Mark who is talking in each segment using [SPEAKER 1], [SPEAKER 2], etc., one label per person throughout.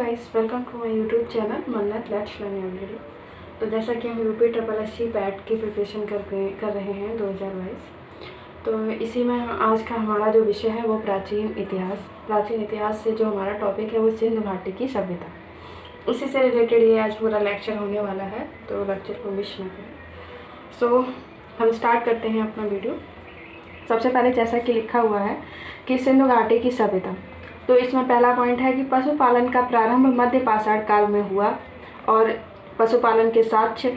[SPEAKER 1] Guys, welcome to my YouTube channel Mannat let's learn everyday. तो जैसा कि हम यूपी ट्रिपल एससी पैट की प्रिपरेशन कर रहे हैं 2022। तो इसी में आज का हमारा जो विषय है वो प्राचीन इतिहास से जो हमारा टॉपिक है वो सिंधु घाटी की सभ्यता, उसी से रिलेटेड ये आज पूरा लेक्चर होने वाला है। तो लेक्चर को मिस ना करें। सो हम स्टार्ट करते हैं अपना वीडियो। सबसे पहले जैसा कि लिखा हुआ है कि सिंधु घाटी की सभ्यता, तो इसमें पहला पॉइंट है कि पशुपालन का प्रारंभ मध्य पाषाण काल में हुआ और पशुपालन के साक्ष्य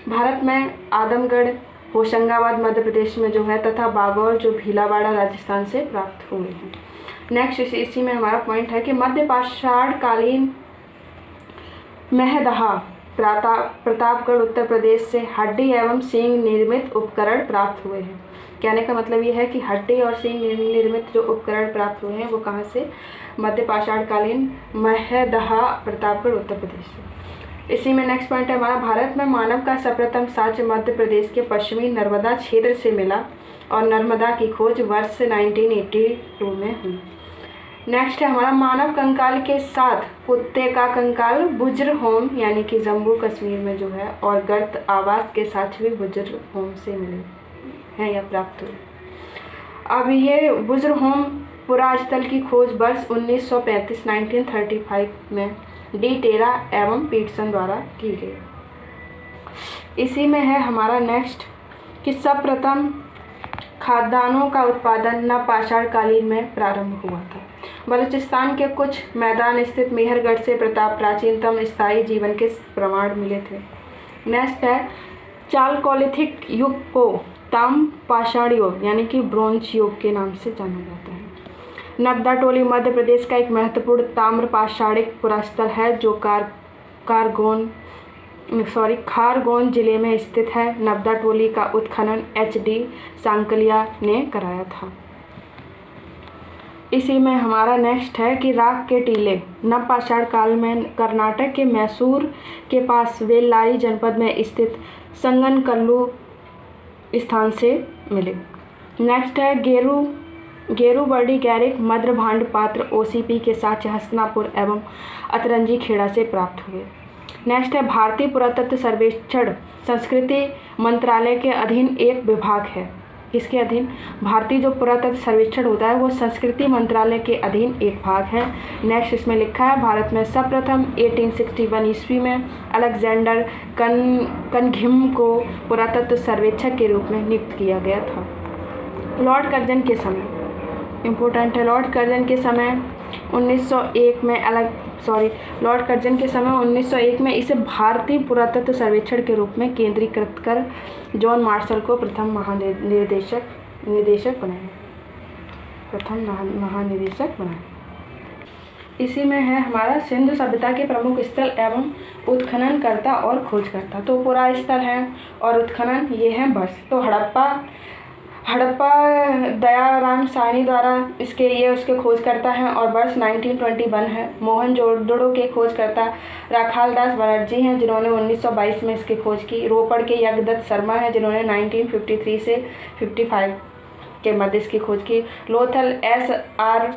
[SPEAKER 1] भारत में आदमगढ़ होशंगाबाद मध्य प्रदेश में जो है तथा बागौर जो भीलावाड़ा राजस्थान से प्राप्त हुए हैं। नेक्स्ट इसी में हमारा पॉइंट है कि मध्य पाषाण कालीन महदहा प्रतापगढ़ उत्तर प्रदेश से हड्डी एवं सींग निर्मित उपकरण प्राप्त हुए हैं। कहने का मतलब ये है कि हड्डी और सींग निर्मित जो उपकरण प्राप्त हुए हैं वो कहाँ से? मध्य पाषाण कालीन महदहा प्रतापगढ़ उत्तर प्रदेश से। इसी में नेक्स्ट पॉइंट है हमारा, भारत में मानव का सर्वप्रथम साक्ष्य मध्य प्रदेश के पश्चिमी नर्मदा क्षेत्र से मिला और नर्मदा की खोज वर्ष 1982 में हुई। नेक्स्ट है हमारा, मानव कंकाल के साथ कुत्ते का कंकाल बुज्रहोम यानी कि जम्मू कश्मीर में जो है और गर्त आवास के साथ भी बुज्रहोम से मिले हैं या प्राप्त हुए। अब ये बुज्रहोम पुरास्थल की खोज वर्ष 1935 में डी टेरा एवं पीटसन द्वारा की गई। इसी में है हमारा नेक्स्ट कि सर्वप्रथम खाद्यान्नों का उत्पादन नवपाषाण कालीन में प्रारंभ हुआ था। बलूचिस्तान के कुछ मैदान स्थित मेहरगढ़ से प्राचीनतम स्थायी जीवन के प्रमाण मिले थे। नेक्स्ट है, चालकोलिथिक युग को ताम्रपाषाण युग यानी कि ब्रोंज युग के नाम से जाना जाता है। नर्मदा टोली मध्य प्रदेश का एक महत्वपूर्ण ताम्रपाषाणिक पुरास्थल है जो खारगोन जिले में स्थित है। नर्मदा टोली का उत्खनन HD सांकलिया ने कराया था। इसी में हमारा नेक्स्ट है कि राख के टीले नवपाषाण काल में कर्नाटक के मैसूर के पास वेल्लारी जनपद में स्थित संगनकल्लू स्थान से मिले। नेक्स्ट है गेरूबर्डी गैरिक मद्रभांड पात्र OCP के साथ हस्तिनापुर एवं अतरंजी खेड़ा से प्राप्त हुए। नेक्स्ट है, भारतीय पुरातत्व सर्वेक्षण संस्कृति मंत्रालय के अधीन एक विभाग है। किसके अधीन? भारतीय जो पुरातत्व सर्वेक्षण होता है वो संस्कृति मंत्रालय के अधीन एक भाग है। नेक्स्ट इसमें लिखा है, भारत में सर्वप्रथम 1861 ईस्वी में अलेक्जेंडर कनघिम को पुरातत्व सर्वेक्षक के रूप में नियुक्त किया गया था। लॉर्ड कर्जन के समय इम्पोर्टेंट है, लॉर्ड कर्जन के समय 1901 में इसे भारतीय पुरातत्व सर्वेक्षण के रूप में केंद्रीकृत कर जॉन मार्शल को प्रथम महानिदेशक बनाया। इसी में है हमारा सिंधु सभ्यता के प्रमुख स्थल एवं उत्खननकर्ता और खोजकर्ता। तो पुरा स्थल है और उत्खनन ये है बस। तो हड़प्पा दयाराम साहनी द्वारा उसके खोजकर्ता हैं और वर्ष 1921 है। मोहनजोदड़ो के खोजकर्ता राखालदास बनर्जी हैं जिन्होंने 1922 में इसकी खोज की। रोपड़ के यज्ञदत्त शर्मा हैं जिन्होंने 1953 से 55 के मध्य इसकी खोज की। लोथल SR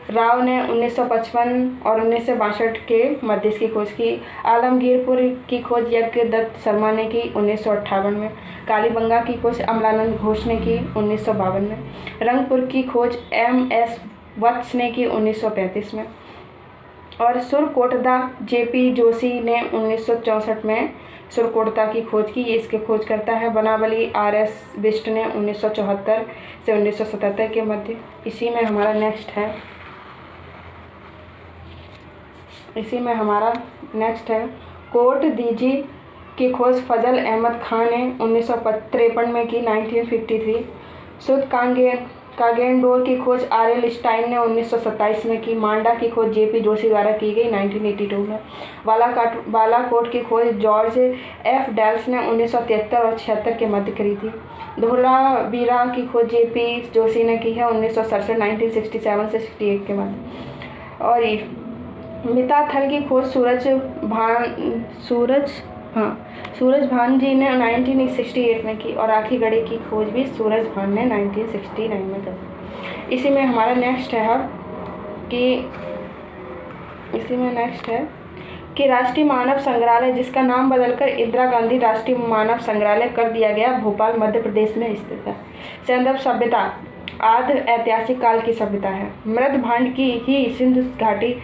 [SPEAKER 1] राव ने 1955 और 1962 के मध्य इसकी खोज की। आलमगीरपुर की खोज यज्ञदत्त शर्मा ने की 1958 में। कालीबंगा की खोज अमलानंद घोष ने की 1952 में। रंगपुर की खोज MS वत्स ने की 1935 में और सुरकोटदा JP जोशी ने 1964 में सुरकोटदा की खोज की। ये इसके खोजकर्ता है। बनावली RS बिष्ट ने 1974 से 1977 के मध्य। इसी में हमारा नेक्स्ट है कोट दीजी की खोज फजल अहमद खान ने 1953 में की 1953। सुद कागेंडोर की खोज RL स्टाइन ने 1927 में की। मांडा की खोज JP जोशी द्वारा की गई 1982 में। बालाकोट की खोज जॉर्ज F डेल्स ने 1973 और 76 के मध्य करी थी। धोलावीरा की खोज JP जोशी ने की है 1967 1967 से 68 के मध्य। और मिताथल की खोज सूरज भान जी ने 1968 में की और आखीगढ़ी की खोज भी सूरज भान ने 1969 में की। इसी में हमारा नेक्स्ट है कि राष्ट्रीय मानव संग्रहालय, जिसका नाम बदलकर इंदिरा गांधी राष्ट्रीय मानव संग्रहालय कर दिया गया, भोपाल मध्य प्रदेश में स्थित है। सैंधव सभ्यता आदि ऐतिहासिक काल की सभ्यता है। मृद भांड की ही सिंधु घाटी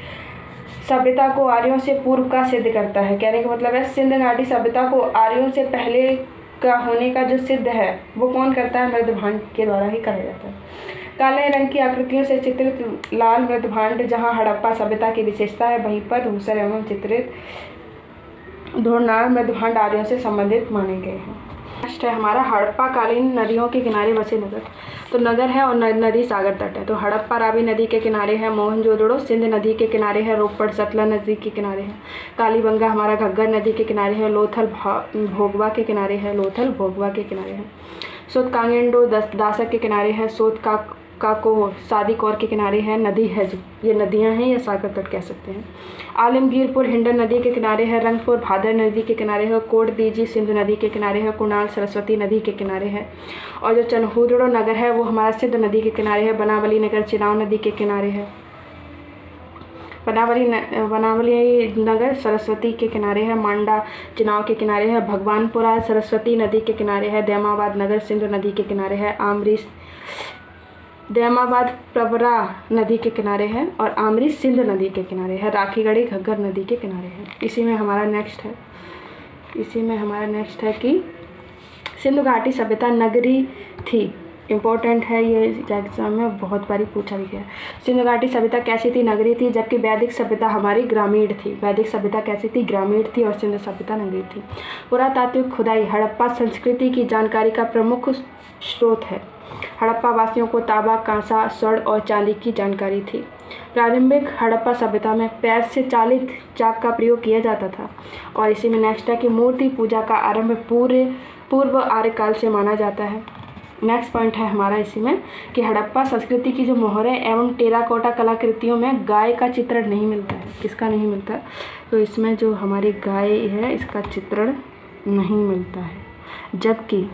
[SPEAKER 1] सभ्यता को आर्यों से पूर्व का सिद्ध करता है। कहने का मतलब है सिंधु घाटी सभ्यता को आर्यों से पहले का होने का जो सिद्ध है वो कौन करता है? मृद भांड के द्वारा ही करा जाता है। काले रंग की आकृतियों से चित्रित लाल मृद भांड जहाँ हड़प्पा सभ्यता की विशेषता है, वहीं पर धूसर एवं चित्रित धुरनार मृद भांड आर्यों से संबंधित माने गए हैं। नेक्स्ट है हमारा हड़प्पा कालीन नदियों के किनारे बसे नगर। तो नगर है और नदी सागर तट है। तो हड़प्पा रावी नदी के किनारे है, मोहनजोदड़ो सिंध नदी के किनारे है, रोपड़ सतलज नदी के किनारे है, कालीबंगा हमारा घग्गर नदी के किनारे है, लोथल भोगवा के किनारे है, लोथल भोगवा के किनारे है, सोत कांगेंडो दासक के किनारे है, सोत काको सादिकौर के किनारे है, नदी है जो ये नदियां हैं या सागर तट कह सकते हैं। आलमगीरपुर हिंडन नदी के किनारे है, रंगपुर भादर नदी के किनारे है, कोट दीजी सिंधु नदी के किनारे है, कुणाल सरस्वती नदी के किनारे है, और जो चनहुदड़ो नगर है वो हमारा सिंध नदी के किनारे है, बनावली नगर चिनाव नदी के किनारे है, बनावली नगर सरस्वती के किनारे है, मांडा चिनाव के किनारे है, भगवानपुरा सरस्वती नदी के किनारे है, दैमाबाद नगर सिंधु नदी के किनारे है, आमरीश दैमाबाद प्रवरा नदी के किनारे है, और आमरी सिंध नदी के किनारे है, राखीगढ़ी घग्गर नदी के किनारे है। इसी में हमारा नेक्स्ट है कि सिंधु घाटी सभ्यता नगरी थी। इम्पोर्टेंट है ये एग्जाम में बहुत बारी पूछा भी गया। सिंधु घाटी सभ्यता कैसी थी? नगरी थी, जबकि वैदिक सभ्यता हमारी ग्रामीण थी। वैदिक सभ्यता कैसी थी? ग्रामीण थी, और सिंधु सभ्यता नगरी थी। पुरातात्विक खुदाई हड़प्पा संस्कृति की जानकारी का प्रमुख स्रोत है। हड़प्पा वासियों को तांबा, कांसा, स्वर्ण और चांदी की जानकारी थी। प्रारंभिक हड़प्पा सभ्यता में पैर से चालित चाक का प्रयोग किया जाता था। और इसी में नेक्स्ट है कि मूर्ति पूजा का आरंभ पूर्व आर्यकाल से माना जाता है। नेक्स्ट पॉइंट है हमारा इसी में कि हड़प्पा संस्कृति की जो मोहरें एवं टेराकोटा कलाकृतियों में गाय का चित्रण नहीं मिलता है। किसका नहीं मिलता? तो इसमें जो हमारी गाय है इसका चित्रण नहीं मिलता है, जबकि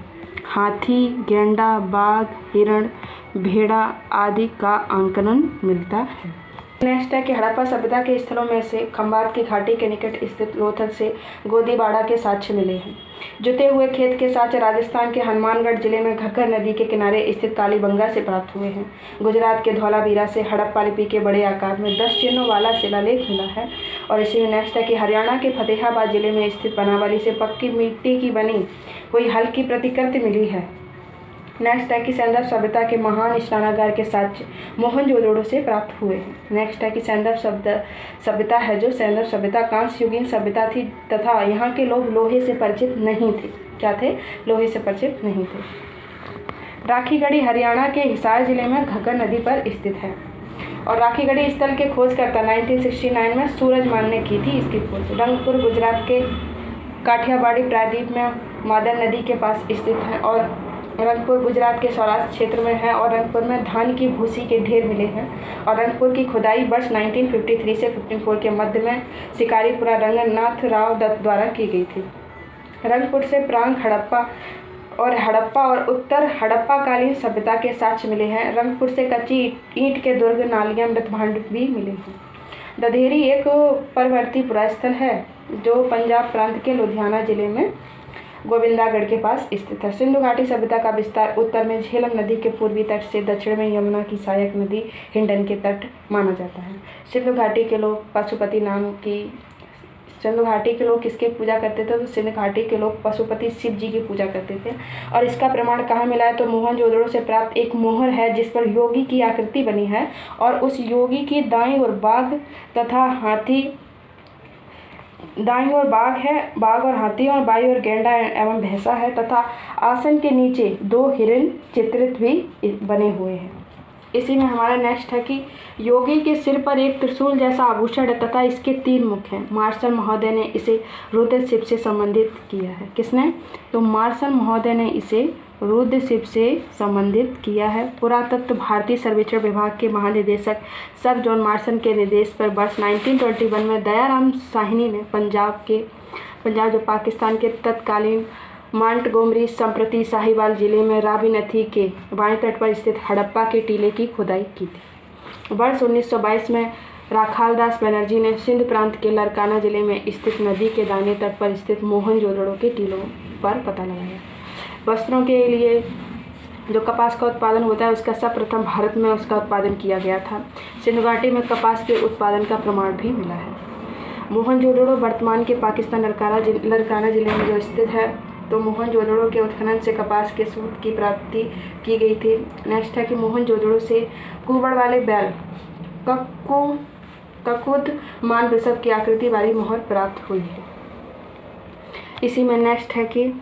[SPEAKER 1] हाथी, गेंडा, बाघ, हिरण, भेड़ा आदि का आंकलन मिलता है। नेक्स्ट है कि हड़प्पा सभ्यता के स्थलों में से खंबात की घाटी के निकट स्थित लोथल से गोदीबाड़ा के साक्ष्य मिले हैं। जुते हुए खेत के साक्ष्य राजस्थान के हनुमानगढ़ जिले में घग्गर नदी के किनारे स्थित कालीबंगा से प्राप्त हुए हैं। गुजरात के धौलावीरा से हड़प्पा लिपि के बड़े आकार में 10 चिन्हों वाला शिलालेख मिला है। और इसी में नेक्स्ट है कि हरियाणा के फतेहाबाद जिले में स्थित बनावली से पक्की मिट्टी की बनी हुई हल्की प्रतिकृति मिली है। नेक्स्ट है कि सैंधव सभ्यता के महान स्नानागार के साक्ष्य मोहनजोदड़ो से प्राप्त हुए हैं। नेक्स्ट है कि सैंधव सभ्यता है जो सैंधव सभ्यता कांस्य युगीन सभ्यता थी तथा यहाँ के लोग लोहे से परिचित नहीं थे। क्या थे? लोहे से परिचित नहीं थे। राखीगढ़ी हरियाणा के हिसार जिले में घग्गर नदी पर स्थित है। और राखीगढ़ी स्थल के खोजकर्ता 1969 में सूरजमान ने की थी इसकी खोज। रंगपुर गुजरात के काठियावाड़ी प्रायद्वीप में मादर नदी के पास स्थित है। और रंगपुर गुजरात के सौराष्ट्र क्षेत्र में है। और रंगपुर में धान की भूसी के ढेर मिले हैं। और रंगपुर की खुदाई वर्ष 1953 से 54 के मध्य में शिकारीपुरा रंगनाथ राव दत्त द्वारा की गई थी। रंगपुर से प्रांग हड़प्पा और उत्तर हड़प्पा कालीन सभ्यता के साक्ष्य मिले हैं। रंगपुर से कच्ची ईंट के दुर्ग, नालियां, मृत भांड भी मिले हैं। दधेरी एक परवर्ती पुरास्थल है जो पंजाब प्रांत के लुधियाना जिले में गोविंदागढ़ के पास स्थित है। सिंधु घाटी सभ्यता का विस्तार उत्तर में झेलम नदी के पूर्वी तट से दक्षिण में यमुना की सहायक नदी हिंडन के तट माना जाता है। सिंधु घाटी के लोग किसकी पूजा करते थे? तो सिंधु घाटी के लोग पशुपति शिव जी की पूजा करते थे। और इसका प्रमाण कहाँ मिला है? तो मोहनजोदड़ो से प्राप्त एक मोहर है जिस पर योगी की आकृति बनी है। और उस योगी की दाईं ओर बाघ तथा हाथी, दाईं ओर बाघ और हाथी, और बाईं ओर गेंडा एवं भैंसा है तथा आसन के नीचे 2 हिरण चित्रित भी बने हुए हैं। इसी में हमारा नेक्स्ट है कि योगी के सिर पर एक त्रिशूल जैसा आभूषण है तथा इसके 3 मुख हैं। मार्शल महोदय ने इसे रुद्र शिव से संबंधित किया है। किसने? तो मार्शल महोदय ने इसे रुद्र शिव से संबंधित किया है। पुरातत्व भारतीय सर्वेक्षण विभाग के महानिदेशक सर जॉन मार्शल के निर्देश पर वर्ष 1921 में दयाराम साहनी ने पंजाब जो पाकिस्तान के तत्कालीन मांटगोमरी संप्रति साहिवाल जिले में रावी नदी के बाएं तट पर स्थित हड़प्पा के टीले की खुदाई की थी। वर्ष 1922 में राखालदास बनर्जी ने सिंध प्रांत के लरकाना जिले में स्थित नदी के दाहिने तट पर स्थित मोहनजोदड़ो के टीलों पर पता लगाया। वस्त्रों के लिए जो कपास का उत्पादन होता है उसका सर्वप्रथम भारत में उसका उत्पादन किया गया था। सिंधु घाटी में कपास के उत्पादन का प्रमाण भी मिला है। मोहनजोदड़ो वर्तमान के पाकिस्तान लरकाना जिले में जो स्थित है। तो मोहनजोदड़ो के उत्खनन से कपास के सूत की प्राप्ति की गई थी। नेक्स्ट है कि मोहनजोदड़ो से कुबड़ वाले बैल ककुद मान वृषभ की आकृति वाली मोहर प्राप्त हुई है। इसी में नेक्स्ट है कि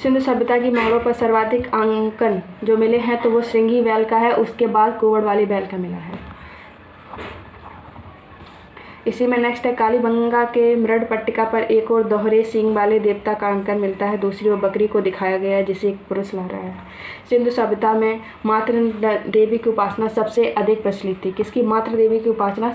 [SPEAKER 1] सिंधु सभ्यता की मोहरों पर सर्वाधिक अंकन जो मिले हैं तो वो श्रृंगी बैल का है, उसके बाद कुबड़ वाली बैल का मिला है। इसी में नेक्स्ट है कालीबंगा के मृड पट्टिका पर एक और दोहरे सींग वाले देवता का अंकन मिलता है, दूसरी ओर बकरी को दिखाया गया है जिसे एक पुरुष ला रहा है। सिंधु सभ्यता में मातृ देवी की उपासना सबसे अधिक प्रचलित थी। किसकी? मातृ देवी की उपासना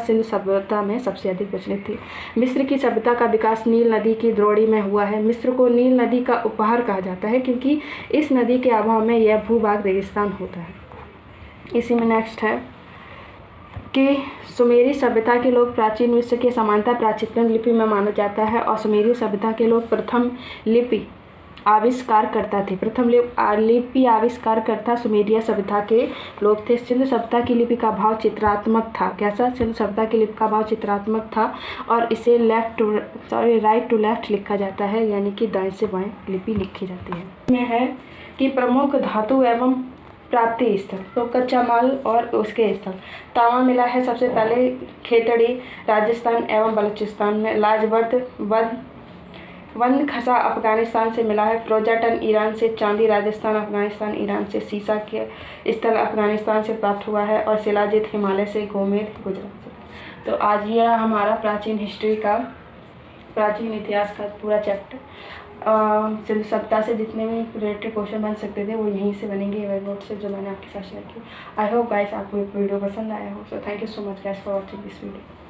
[SPEAKER 1] सिंधु सभ्यता में सबसे अधिक प्रचलित थी। मिस्र की सभ्यता का विकास नील नदी की द्रोणी में हुआ है। मिस्र को नील नदी का उपहार कहा जाता है क्योंकि इस नदी के अभाव में यह भूभाग रेगिस्तान होता है। इसी में नेक्स्ट है कि सुमेरी सभ्यता के लोग प्राचीन विश्व के समानता प्राचीनतम लिपि में माना जाता है और सुमेरी सभ्यता के लोग प्रथम लिपि आविष्कारकर्ता थे। प्रथम लिपि आविष्कारकर्ता सुमेरिया सभ्यता के लोग थे। सिंधु सभ्यता की लिपि का भाव चित्रात्मक था। कैसा? सिंधु सभ्यता की लिपि का भाव चित्रात्मक था और इसे राइट टू लेफ्ट लिखा जाता है, यानी कि दाएं से बाएं लिपि लिखी जाती है। इसमें है कि प्रमुख धातु एवं प्राप्ति स्थल, तो कच्चा माल और उसके स्थल। तांबा मिला है सबसे पहले खेतड़ी राजस्थान एवं बलूचिस्तान में। लाजवर्द वंद खसा अफगानिस्तान से मिला है। फ्रोजाटन ईरान से। चांदी राजस्थान अफगानिस्तान ईरान से। सीसा के स्थल अफगानिस्तान से प्राप्त हुआ है और शिलाजित हिमालय से। गोमेद गुजरात से। तो आज ये हमारा प्राचीन इतिहास का पूरा चैप्टर। सिंधु सभ्यता से जितने भी रिलेटेड क्वेश्चन बन सकते थे वो यहीं से बनेंगे वेब नोट से जो मैंने आपके साथ शेयर किया। आई होप गाइस आपको वीडियो पसंद आया हो। So thank you so much guys for watching this video.